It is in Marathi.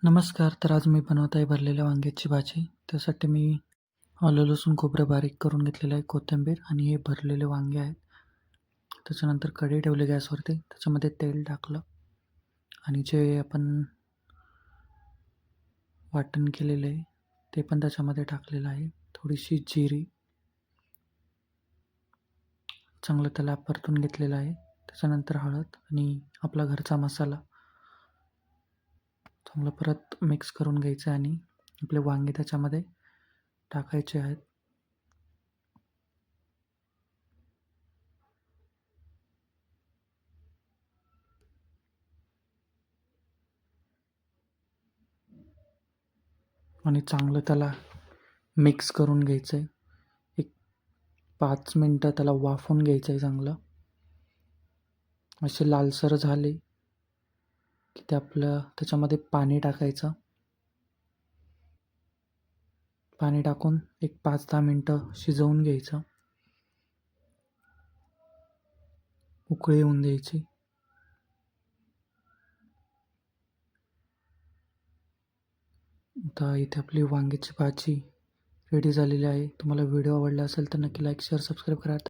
नमस्कार. तर आज मी बनवत आहे भरलेल्या वांग्याची भाजी. त्यासाठी मी आलं, लसूण, खोबरं बारीक करून घेतलेलं आहे, कोथिंबीर आणि हे भरलेले वांगे आहेत. त्याच्यानंतर कढई ठेवली गॅसवरती. त्याच्यामध्ये तेल टाकलं आणि जे आपण वाटण केलेलं आहे ते पण त्याच्यामध्ये टाकलेलं आहे. थोडीशी जिरी, चांगलं त्याला परतून घेतलेलं आहे. त्याच्यानंतर हळद आणि आपला घरचा मसाला चांगलं परत मिक्स करून घ्यायचं आणि आपले वांगे त्याच्यामध्ये टाकायचे आहेत. आणि चांगलं त्याला मिक्स करून घ्यायचं आहे. एक 5 मिनटं त्याला वाफवून घ्यायचं आहे चांगलं. असे लालसर झाले की ते आपलं त्याच्यामध्ये पाणी टाकायचं. पाणी टाकून एक 5-10 मिनटं शिजवून घ्यायचं. उकळी येऊन द्यायची. आता इथे आपली वांग्याची भाजी रेडी झालेली आहे. तुम्हाला व्हिडिओ आवडला असेल तर नक्की लाईक, शेअर, सबस्क्राईब करा.